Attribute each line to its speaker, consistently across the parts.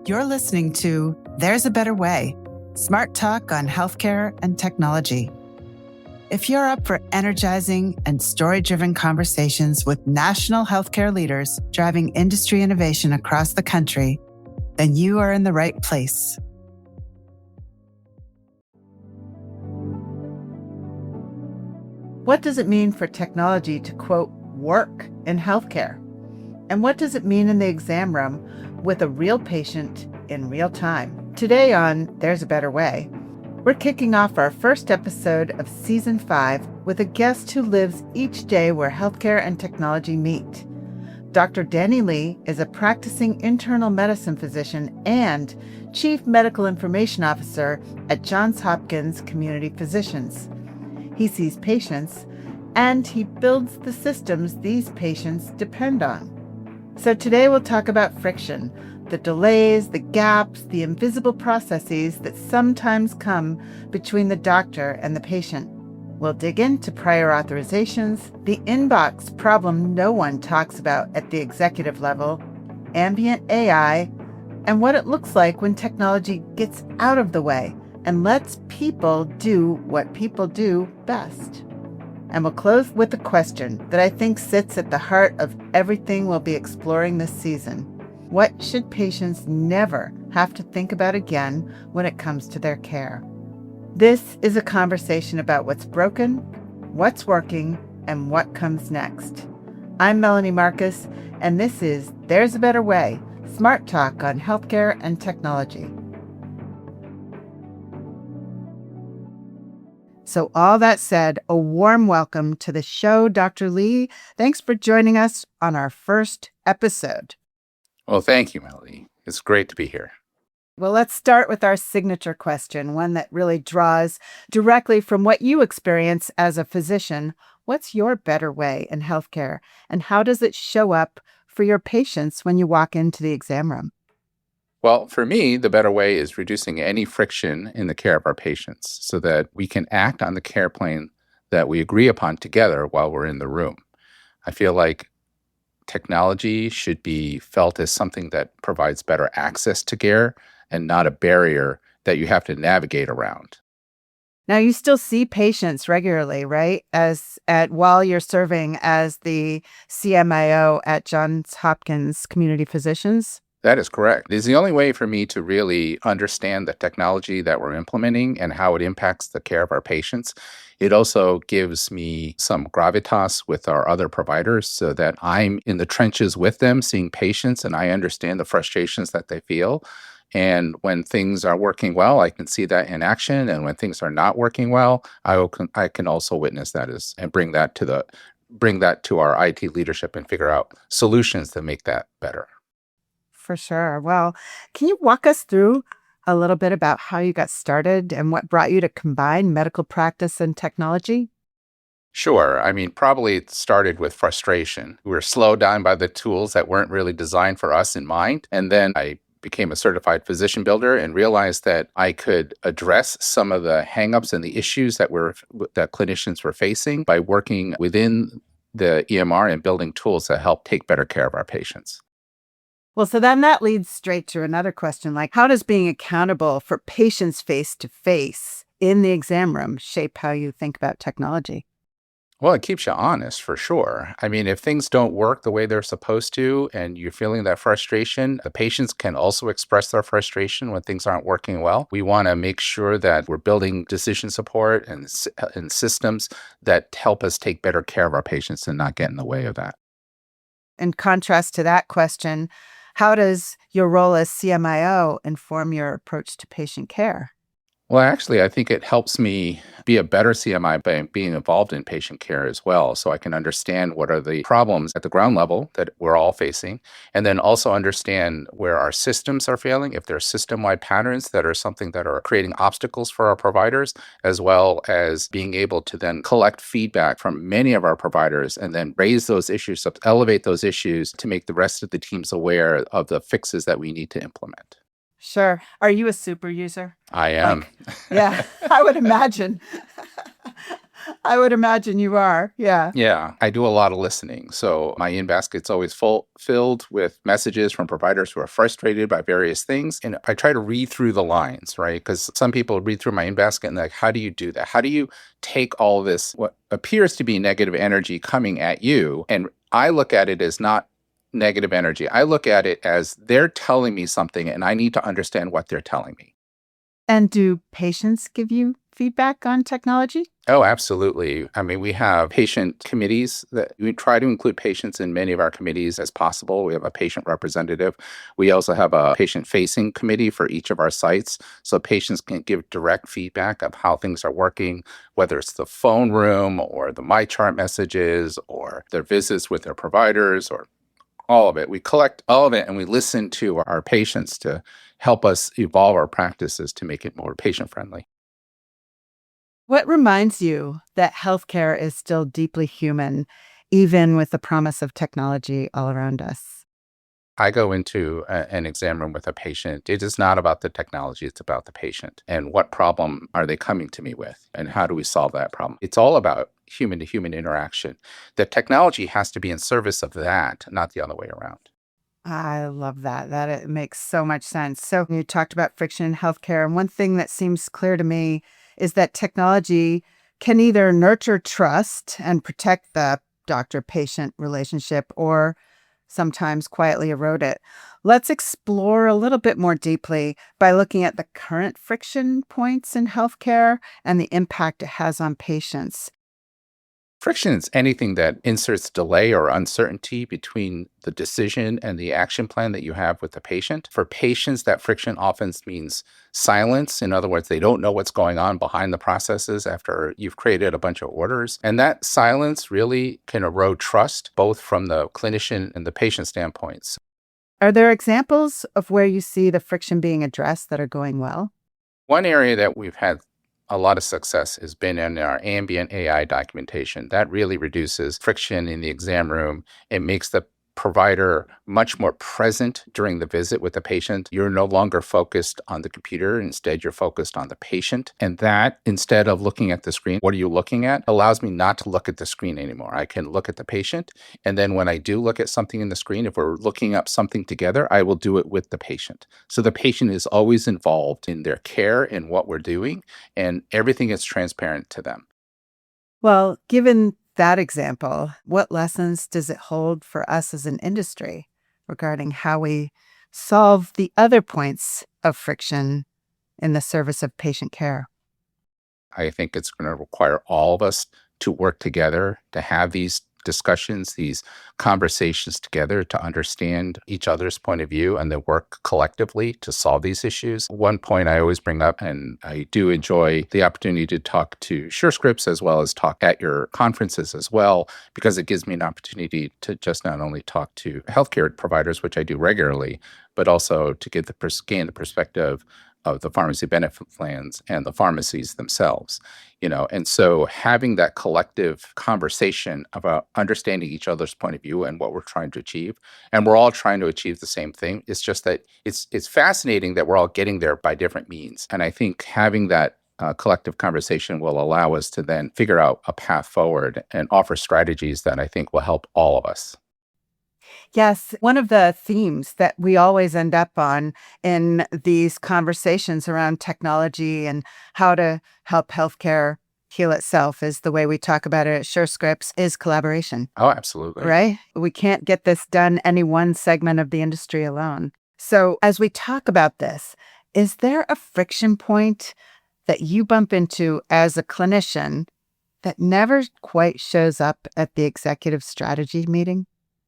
Speaker 1: You're listening to There's a Better Way, smart talk on healthcare and technology. If you're up for energizing and story-driven conversations with national healthcare leaders driving industry innovation across the country, then you are in the right place. What does it mean for technology to, quote, work in healthcare? And what does it mean in the exam room with a real patient in real time? Today on There's a Better Way, we're kicking off our first episode of Season 5 with a guest who lives each day where healthcare and technology meet. Dr. Danny Lee is a practicing internal medicine physician and Chief Medical Information Officer at Johns Hopkins Community Physicians. He sees patients, and he builds the systems these patients depend on. So today we'll talk about friction, the delays, the gaps, the invisible processes that sometimes come between the doctor and the patient. We'll dig into prior authorizations, the inbox problem no one talks about at the executive level, ambient AI, and what it looks like when technology gets out of the way and lets people do what people do best. And we'll close with a question that I think sits at the heart of everything we'll be exploring this season. What should patients never have to think about again when it comes to their care? This is a conversation about what's broken, what's working, and what comes next. I'm Melanie Marcus, and this is There's a Better Way, smart talk on healthcare and technology. So all that said, a warm welcome to the show, Dr. Lee. Thanks for joining us on our first episode.
Speaker 2: Well, thank you, Melanie. It's great to be here.
Speaker 1: Well, let's start with our signature question, one that really draws directly from what you experience as a physician. What's your better way in healthcare, and how does it show up for your patients when you walk into the exam room?
Speaker 2: Well, for me, the better way is reducing any friction in the care of our patients so that we can act on the care plan that we agree upon together while we're in the room. I feel like technology should be felt as something that provides better access to care and not a barrier that you have to navigate around.
Speaker 1: Now, you still see patients regularly, right? While you're serving as the CMIO at Johns Hopkins Community Physicians?
Speaker 2: That is correct. It's the only way for me to really understand the technology that we're implementing and how it impacts the care of our patients. It also gives me some gravitas with our other providers so that I'm in the trenches with them, seeing patients, and I understand the frustrations that they feel. And when things are working well, I can see that in action. And when things are not working well, I can also witness that and bring that to our IT leadership and figure out solutions to make that better.
Speaker 1: For sure. Well, can you walk us through a little bit about how you got started and what brought you to combine medical practice and technology?
Speaker 2: Sure. I mean, probably it started with frustration. We were slowed down by the tools that weren't really designed for us in mind. And then I became a certified physician builder and realized that I could address some of the hangups and the issues that clinicians were facing by working within the EMR and building tools that help take better care of our patients.
Speaker 1: Well, so then that leads straight to another question, like how does being accountable for patients face-to-face in the exam room shape how you think about technology?
Speaker 2: Well, it keeps you honest for sure. I mean, if things don't work the way they're supposed to and you're feeling that frustration, the patients can also express their frustration when things aren't working well. We want to make sure that we're building decision support and systems that help us take better care of our patients and not get in the way of that.
Speaker 1: In contrast to that question, how does your role as CMIO inform your approach to patient care?
Speaker 2: Well, actually, I think it helps me be a better CMI by being involved in patient care as well. So I can understand what are the problems at the ground level that we're all facing, and then also understand where our systems are failing, if there are system-wide patterns that are something that are creating obstacles for our providers, as well as being able to then collect feedback from many of our providers and then raise those issues, elevate those issues to make the rest of the teams aware of the fixes that we need to implement.
Speaker 1: Sure. Are you a super user?
Speaker 2: I am.
Speaker 1: Yeah, I would imagine. I would imagine you are. Yeah.
Speaker 2: Yeah, I do a lot of listening. So my in basket's always filled with messages from providers who are frustrated by various things. And I try to read through the lines, right? Because some people read through my in basket and they're like, how do you do that? How do you take all this, what appears to be negative energy coming at you? And I look at it as not negative energy. I look at it as they're telling me something and I need to understand what they're telling me.
Speaker 1: And do patients give you feedback on technology?
Speaker 2: Oh, absolutely. I mean, we have patient committees that we try to include patients in many of our committees as possible. We have a patient representative. We also have a patient facing committee for each of our sites. So patients can give direct feedback of how things are working, whether it's the phone room or the MyChart messages or their visits with their providers or all of it. We collect all of it and we listen to our patients to help us evolve our practices to make it more patient friendly.
Speaker 1: What reminds you that healthcare is still deeply human, even with the promise of technology all around us?
Speaker 2: I go into an exam room with a patient. It is not about the technology, it's about the patient and what problem are they coming to me with and how do we solve that problem. It's all about human to human interaction. The technology has to be in service of that, not the other way around.
Speaker 1: I love that. That it makes so much sense. So you talked about friction in healthcare, and one thing that seems clear to me is that technology can either nurture trust and protect the doctor-patient relationship or sometimes quietly erode it. Let's explore a little bit more deeply by looking at the current friction points in healthcare and the impact it has on patients.
Speaker 2: Friction is anything that inserts delay or uncertainty between the decision and the action plan that you have with the patient. For patients, that friction often means silence. In other words, they don't know what's going on behind the processes after you've created a bunch of orders. And that silence really can erode trust, both from the clinician and the patient standpoints.
Speaker 1: Are there examples of where you see the friction being addressed that are going well?
Speaker 2: One area that we've had a lot of success has been in our ambient AI documentation. That really reduces friction in the exam room. It makes the provider much more present during the visit with the patient. You're no longer focused on the computer. Instead, you're focused on the patient. And that, instead of looking at the screen, what are you looking at? Allows me not to look at the screen anymore. I can look at the patient. And then when I do look at something in the screen, if we're looking up something together, I will do it with the patient. So the patient is always involved in their care and what we're doing, and everything is transparent to them.
Speaker 1: Well, given that example, what lessons does it hold for us as an industry regarding how we solve the other points of friction in the service of patient care?
Speaker 2: I think it's going to require all of us to work together to have these discussions, these conversations together to understand each other's point of view and then work collectively to solve these issues. One point I always bring up, and I do enjoy the opportunity to talk to SureScripts as well as talk at your conferences as well, because it gives me an opportunity to just not only talk to healthcare providers, which I do regularly, but also to get gain the perspective of the pharmacy benefit plans and the pharmacies themselves, and so having that collective conversation about understanding each other's point of view and what we're trying to achieve, and we're all trying to achieve the same thing. It's just that it's fascinating that we're all getting there by different means, and I think having that collective conversation will allow us to then figure out a path forward and offer strategies that I think will help all of us.
Speaker 1: Yes, one of the themes that we always end up on in these conversations around technology and how to help healthcare heal itself is the way we talk about it at SureScripts is collaboration,
Speaker 2: Oh, absolutely.
Speaker 1: right? We can't get this done any one segment of the industry alone. So as we talk about this, is there a friction point that you bump into as a clinician that never quite shows up at the executive strategy meeting?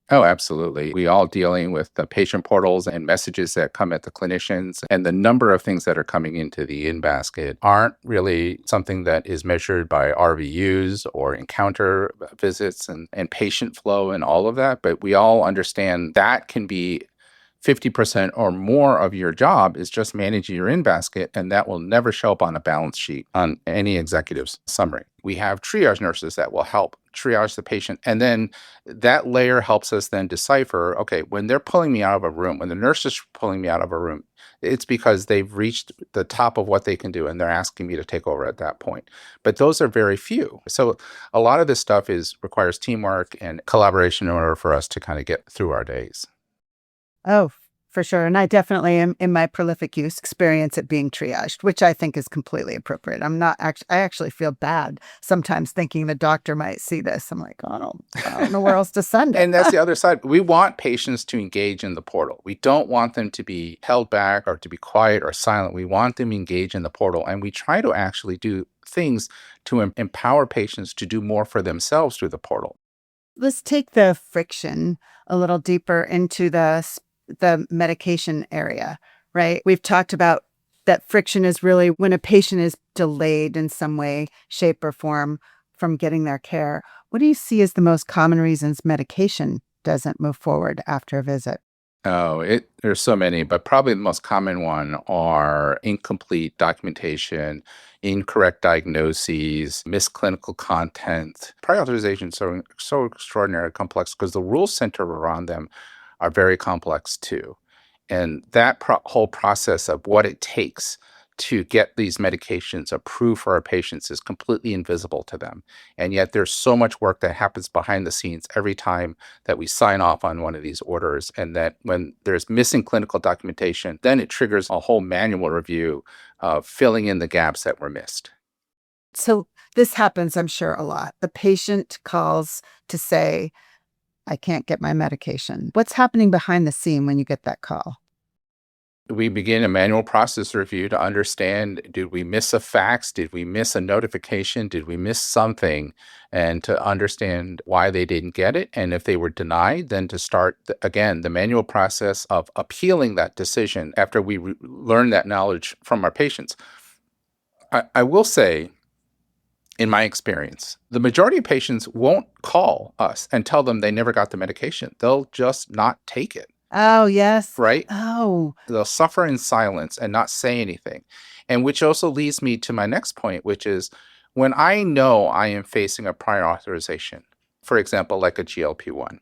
Speaker 2: Oh, absolutely. We all dealing with the patient portals and messages that come at the clinicians, and the number of things that are coming into the in basket aren't really something that is measured by RVUs or encounter visits and patient flow and all of that. But we all understand that can be 50% or more of your job is just managing your in basket, and that will never show up on a balance sheet on any executive's summary. We have triage nurses that will help triage the patient. And then that layer helps us then decipher, okay, when they're pulling me out of a room, when the nurse is pulling me out of a room, it's because they've reached the top of what they can do and they're asking me to take over at that point. But those are very few. So a lot of this stuff requires teamwork and collaboration in order for us to kind of get through our days.
Speaker 1: Oh, for sure. And I definitely am in my prolific use experience it being triaged, which I think is completely appropriate. I actually feel bad sometimes thinking the doctor might see this. I'm like, I don't know where else to send it.
Speaker 2: And that's the other side. We want patients to engage in the portal. We don't want them to be held back or to be quiet or silent. We want them to engage in the portal. And we try to actually do things to empower patients to do more for themselves through the portal.
Speaker 1: Let's take the friction a little deeper into the medication area, right? We've talked about that friction is really when a patient is delayed in some way, shape, or form from getting their care. What do you see as the most common reasons medication doesn't move forward after a visit?
Speaker 2: Oh, there's so many, but probably the most common one are incomplete documentation, incorrect diagnoses, missed clinical content. Prior authorizations are so extraordinarily complex because the rules centered around them are very complex too. And that whole process of what it takes to get these medications approved for our patients is completely invisible to them. And yet there's so much work that happens behind the scenes every time that we sign off on one of these orders. And that when there's missing clinical documentation, then it triggers a whole manual review of filling in the gaps that were missed.
Speaker 1: So this happens, I'm sure, a lot. The patient calls to say, I can't get my medication. What's happening behind the scene when you get that call?
Speaker 2: We begin a manual process review to understand, did we miss a fax? Did we miss a notification? Did we miss something? And to understand why they didn't get it. And if they were denied, then to start, again, the manual process of appealing that decision after we learn that knowledge from our patients. I will say, in my experience, the majority of patients won't call us and tell them they never got the medication. They'll just not take it.
Speaker 1: Oh, yes.
Speaker 2: Right?
Speaker 1: Oh,
Speaker 2: They'll suffer in silence and not say anything. And which also leads me to my next point, which is when I know I am facing a prior authorization, for example, like a GLP-1,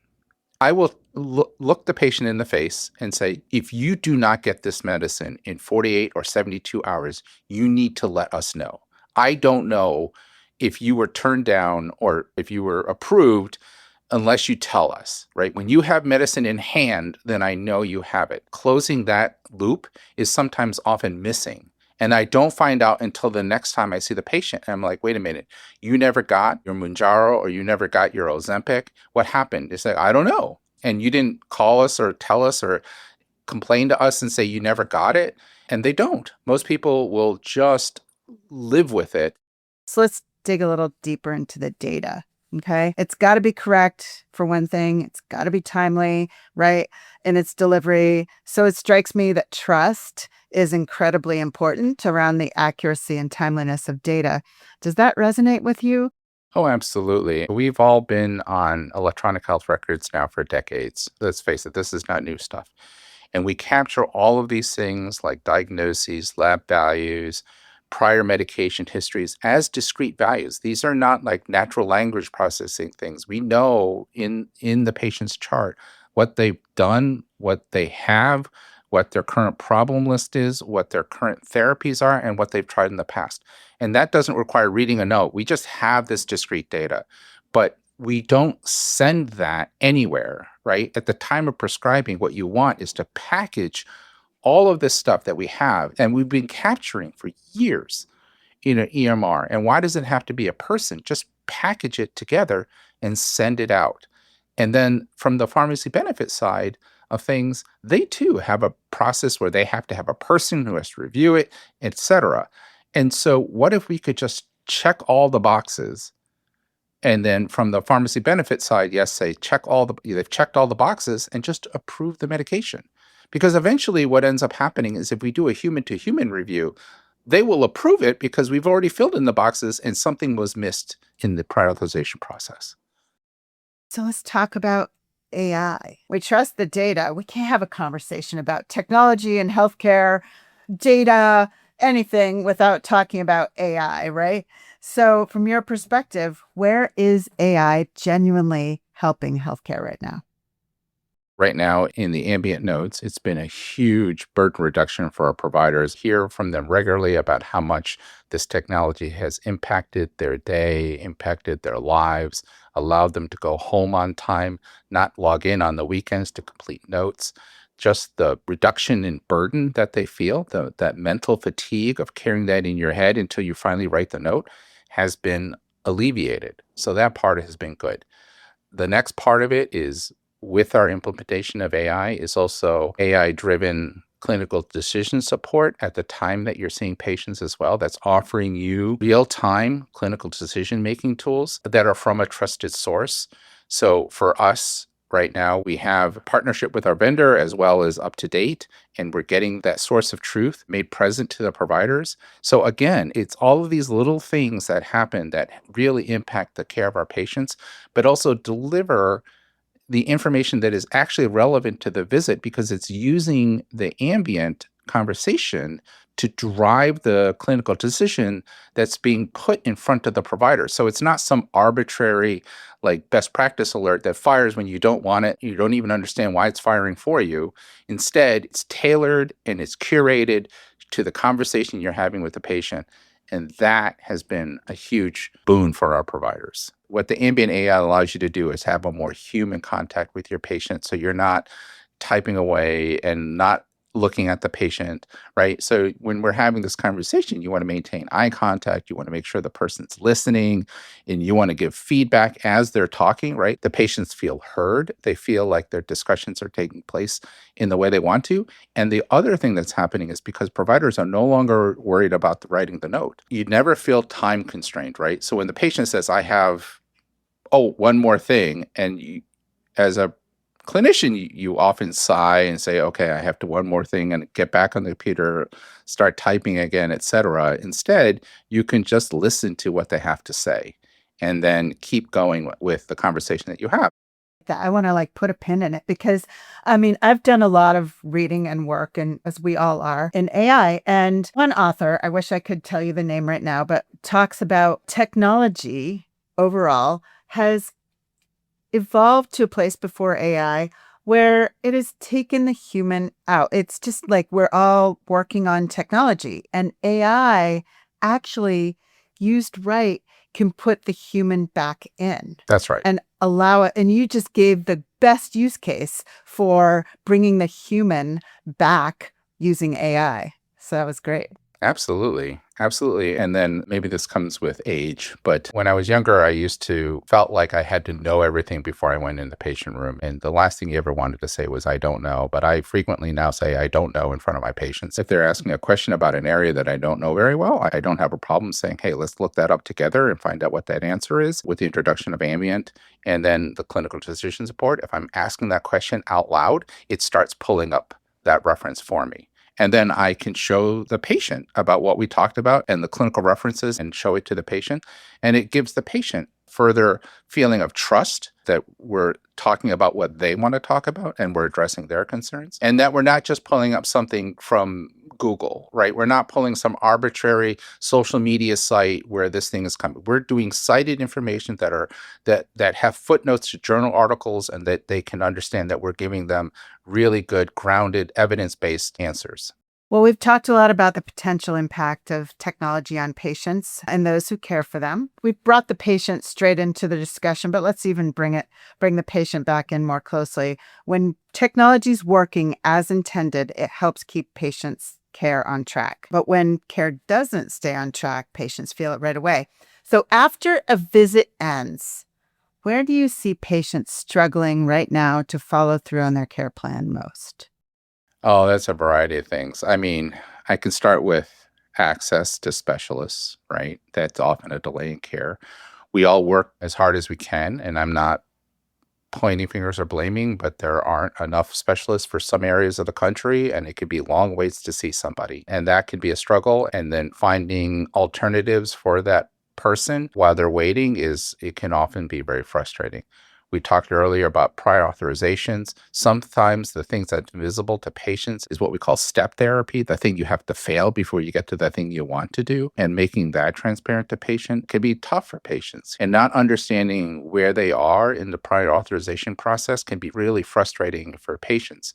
Speaker 2: I will look the patient in the face and say, if you do not get this medicine in 48 or 72 hours, you need to let us know. I don't know if you were turned down or if you were approved unless you tell us, right? When you have medicine in hand, then I know you have it. Closing that loop is sometimes often missing. And I don't find out until the next time I see the patient. And I'm like, wait a minute, you never got your Mounjaro or you never got your Ozempic. What happened? It's like, I don't know. And you didn't call us or tell us or complain to us and say you never got it. And they don't. Most people will just live with it.
Speaker 1: so let's dig a little deeper into the data. Okay. It's got to be correct for one thing. It's got to be timely, right? In its delivery. So it strikes me that trust is incredibly important around the accuracy and timeliness of data. Does that resonate with you?
Speaker 2: Oh, absolutely. We've all been on electronic health records now for decades. Let's face it, this is not new stuff. And we capture all of these things like diagnoses, lab values, prior medication histories as discrete values. These are not like natural language processing things. We know in the patient's chart what they've done, what they have, what their current problem list is, what their current therapies are, and what they've tried in the past. And that doesn't require reading a note. We just have this discrete data. But we don't send that anywhere, right? At the time of prescribing, what you want is to package all of this stuff that we have and we've been capturing for years in an EMR. And why does it have to be a person? Just package it together and send it out. And then from the pharmacy benefit side of things, they too have a process where they have to have a person who has to review it, etc. And so what if we could just check all the boxes? And then from the pharmacy benefit side, yes, say they've checked all the boxes and just approve the medication. Because eventually what ends up happening is if we do a human-to-human review, they will approve it because we've already filled in the boxes and something was missed in the prior authorization process.
Speaker 1: So let's talk about AI. We trust the data. We can't have a conversation about technology and healthcare, data, anything without talking about AI, right? So, from your perspective, where is AI genuinely helping healthcare right now?
Speaker 2: Right now, in the ambient nodes, it's been a huge burden reduction for our providers. Hear from them regularly about how much this technology has impacted their day, impacted their lives, allowed them to go home on time, not log in on the weekends to complete notes. Just the reduction in burden that they feel, that mental fatigue of carrying that in your head until you finally write the note, has been alleviated. So that part has been good. The next part of it is, with our implementation of AI, is also AI driven clinical decision support at the time that you're seeing patients as well. That's offering you real time clinical decision making tools that are from a trusted source. So for us, right now, we have a partnership with our vendor as well as UpToDate, and we're getting that source of truth made present to the providers. So again, it's all of these little things that happen that really impact the care of our patients, but also deliver the information that is actually relevant to the visit because it's using the ambient conversation to drive the clinical decision that's being put in front of the provider. So it's not some arbitrary, like, best practice alert that fires when you don't want it. You don't even understand why it's firing for you. Instead, it's tailored and it's curated to the conversation you're having with the patient. And that has been a huge boon for our providers. What the ambient AI allows you to do is have a more human contact with your patient. So you're not typing away and not looking at the patient, right? So when we're having this conversation, you want to maintain eye contact. You want to make sure the person's listening and you want to give feedback as they're talking, right? The patients feel heard. They feel like their discussions are taking place in the way they want to. And the other thing that's happening is because providers are no longer worried about writing the note, you never feel time constrained, right? So when the patient says, I have, one more thing, and you, as a clinician, you often sigh and say, okay, I have to one more thing and get back on the computer, start typing again, etc. Instead, you can just listen to what they have to say and then keep going with the conversation that you have.
Speaker 1: That I want to like put a pin in it because I mean, I've done a lot of reading and work, and as we all are, in AI. And one author, I wish I could tell you the name right now, but talks about technology overall has evolved to a place before AI where it has taken the human out. It's just like we're all working on technology, and AI actually used right can put the human back in
Speaker 2: That's right.
Speaker 1: and allow it. And you just gave the best use case for bringing the human back using AI. So that was great.
Speaker 2: Absolutely. Absolutely. And then maybe this comes with age, but when I was younger, I used to felt like I had to know everything before I went in the patient room. And the last thing you ever wanted to say was, I don't know. But I frequently now say, I don't know in front of my patients. If they're asking a question about an area that I don't know very well, I don't have a problem saying, hey, let's look that up together and find out what that answer is with the introduction of ambient and then the clinical decision support. If I'm asking that question out loud, it starts pulling up that reference for me. And then I can show the patient about what we talked about and the clinical references and show it to the patient. And it gives the patient further feeling of trust that we're talking about what they want to talk about and we're addressing their concerns. And that we're not just pulling up something from Google, right? We're not pulling some arbitrary social media site where this thing is coming. We're doing cited information that have footnotes to journal articles and that they can understand that we're giving them really good, grounded, evidence-based answers.
Speaker 1: Well, we've talked a lot about the potential impact of technology on patients and those who care for them. We've brought the patient straight into the discussion, but let's even bring the patient back in more closely. When technology is working as intended, it helps keep patients' care on track. But when care doesn't stay on track, patients feel it right away. So after a visit ends, where do you see patients struggling right now to follow through on their care plan most?
Speaker 2: Oh, that's a variety of things. I mean, I can start with access to specialists, right? That's often a delay in care. We all work as hard as we can, and I'm not pointing fingers or blaming, but there aren't enough specialists for some areas of the country, and it could be long waits to see somebody. And that can be a struggle. And then finding alternatives for that person while they're waiting it can often be very frustrating. We talked earlier about prior authorizations. Sometimes the things that's visible to patients is what we call step therapy, the thing you have to fail before you get to the thing you want to do. And making that transparent to patient can be tough for patients. And not understanding where they are in the prior authorization process can be really frustrating for patients.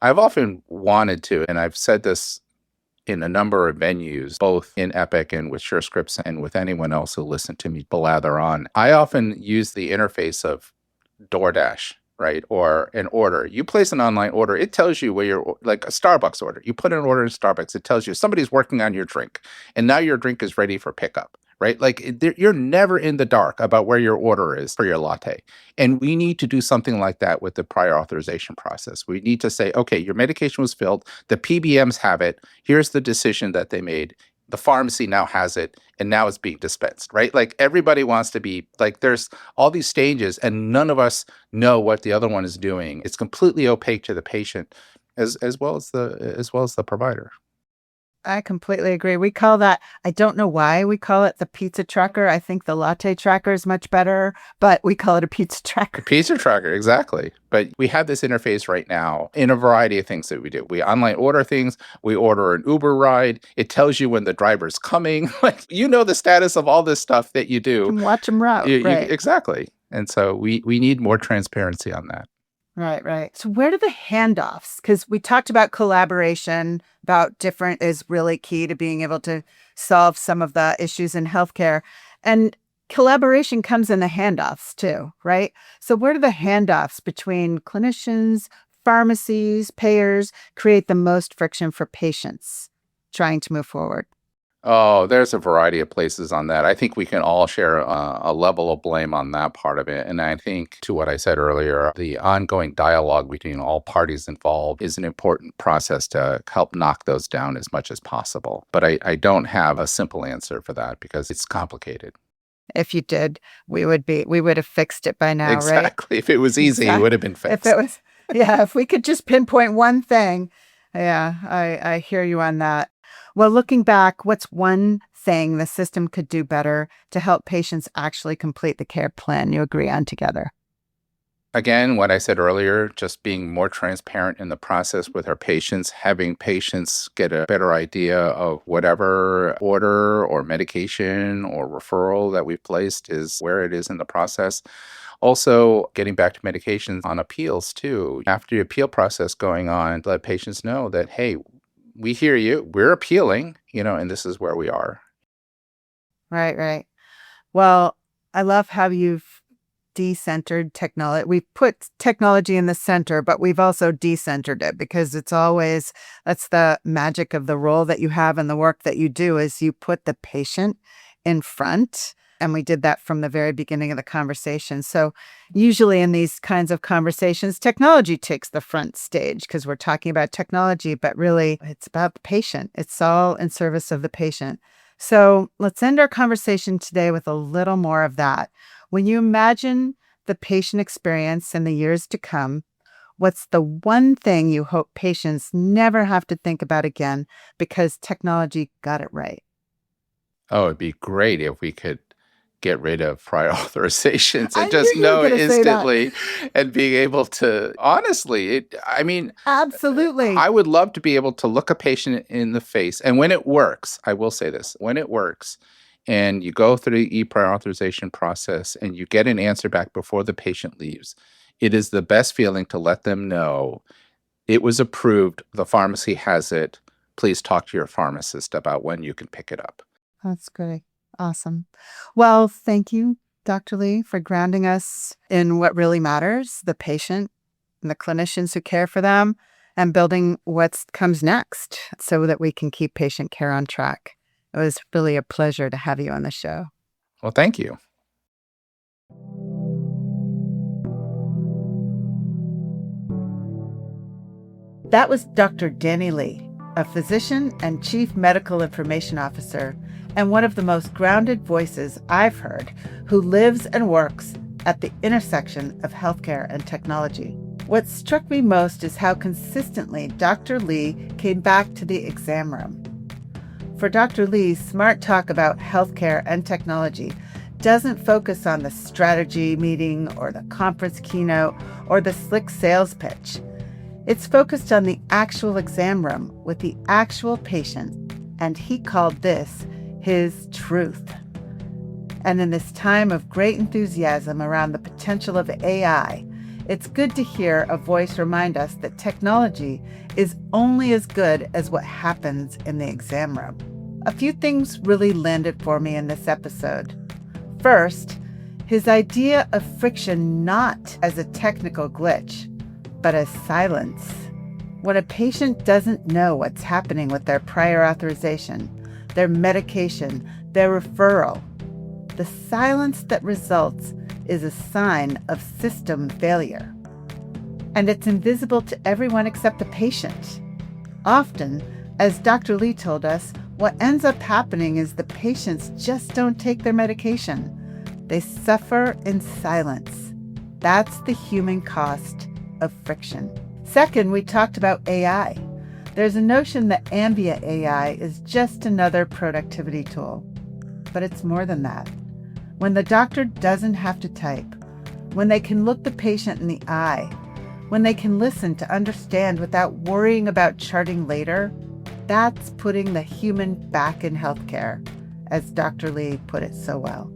Speaker 2: I've often wanted to, and I've said this in a number of venues, both in Epic and with SureScripts and with anyone else who listened to me blather on. I often use the interface of DoorDash, right? Or an order. You place an online order, it tells you where you're, like a Starbucks order. You put an order in Starbucks, it tells you somebody's working on your drink, and now your drink is ready for pickup, right? Like you're never in the dark about where your order is for your latte. And we need to do something like that with the prior authorization process. We need to say, okay, your medication was filled, the PBMs have it, here's the decision that they made. The pharmacy now has it, and now it's being dispensed, right? Like everybody wants to be like, there's all these stages, and none of us know what the other one is doing. It's completely opaque to the patient as well as the provider.
Speaker 1: I completely agree. We call that, I don't know why we call it the pizza tracker. I think the latte tracker is much better, but we call it a pizza tracker.
Speaker 2: Pizza tracker, exactly. But we have this interface right now in a variety of things that we do. We online order things. We order an Uber ride. It tells you when the driver's coming. Like, you know, the status of all this stuff that you do.
Speaker 1: You can watch them route, right?
Speaker 2: Exactly. And so we need more transparency on that.
Speaker 1: Right, right. So where do the handoffs? Because we talked about collaboration, about different is really key to being able to solve some of the issues in healthcare. And collaboration comes in the handoffs too, right? So where do the handoffs between clinicians, pharmacies, payers create the most friction for patients trying to move forward?
Speaker 2: Oh, there's a variety of places on that. I think we can all share a level of blame on that part of it. And I think, to what I said earlier, the ongoing dialogue between all parties involved is an important process to help knock those down as much as possible. But I don't have a simple answer for that because it's complicated.
Speaker 1: If you did, we would have fixed it by now, right?
Speaker 2: Exactly. If it was easy, it would have been fixed.
Speaker 1: If we could just pinpoint one thing. Yeah, I hear you on that. Well, looking back, what's one thing the system could do better to help patients actually complete the care plan you agree on together?
Speaker 2: Again, what I said earlier, just being more transparent in the process with our patients, having patients get a better idea of whatever order or medication or referral that we've placed is where it is in the process. Also, getting back to medications on appeals too. After the appeal process going on, let patients know that, hey, we hear you, we're appealing, and this is where we are.
Speaker 1: Right, right. Well, I love how you've decentered technology. We've put technology in the center, but we've also decentered it because that's the magic of the role that you have and the work that you do is you put the patient in front. And we did that from the very beginning of the conversation. So usually in these kinds of conversations, technology takes the front stage because we're talking about technology, but really it's about the patient. It's all in service of the patient. So let's end our conversation today with a little more of that. When you imagine the patient experience in the years to come, what's the one thing you hope patients never have to think about again because technology got it right?
Speaker 2: Oh, it'd be great if we could get rid of prior authorizations
Speaker 1: I
Speaker 2: and just
Speaker 1: knew you were
Speaker 2: know
Speaker 1: gonna say that.
Speaker 2: instantly and being able to, honestly,
Speaker 1: Absolutely.
Speaker 2: I would love to be able to look a patient in the face. And when it works, I will say this, when it works and you go through the e-prior authorization process and you get an answer back before the patient leaves, it is the best feeling to let them know it was approved, the pharmacy has it, please talk to your pharmacist about when you can pick it up.
Speaker 1: That's great. Awesome. Well, thank you, Dr. Lee, for grounding us in what really matters, the patient and the clinicians who care for them, and building what comes next so that we can keep patient care on track. It was really a pleasure to have you on the show.
Speaker 2: Well, thank you.
Speaker 1: That was Dr. Danny Lee, a physician and chief medical information officer, and one of the most grounded voices I've heard who lives and works at the intersection of healthcare and technology. What struck me most is how consistently Dr. Lee came back to the exam room. For Dr. Lee, smart talk about healthcare and technology doesn't focus on the strategy meeting or the conference keynote or the slick sales pitch. It's focused on the actual exam room with the actual patient, and he called this his truth. And in this time of great enthusiasm around the potential of AI, it's good to hear a voice remind us that technology is only as good as what happens in the exam room. A few things really landed for me in this episode. First, his idea of friction not as a technical glitch, but as silence. When a patient doesn't know what's happening with their prior authorization, their medication, their referral, the silence that results is a sign of system failure. And it's invisible to everyone except the patient. Often, as Dr. Lee told us, what ends up happening is the patients just don't take their medication. They suffer in silence. That's the human cost of friction. Second, we talked about AI. There's a notion that Ambia AI is just another productivity tool, but it's more than that. When the doctor doesn't have to type, when they can look the patient in the eye, when they can listen to understand without worrying about charting later, that's putting the human back in healthcare, as Dr. Lee put it so well.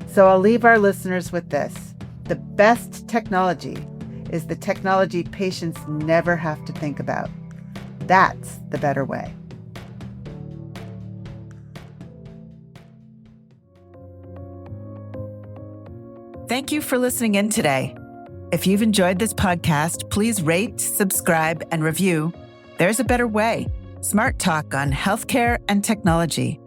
Speaker 1: So I'll leave our listeners with this. The best technology is the technology patients never have to think about. That's the better way.
Speaker 3: Thank you for listening in today. If you've enjoyed this podcast, please rate, subscribe, and review. There's a better way. Smart Talk on healthcare and technology.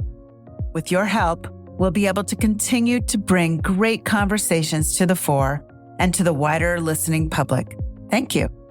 Speaker 3: With your help, we'll be able to continue to bring great conversations to the fore and to the wider listening public. Thank you.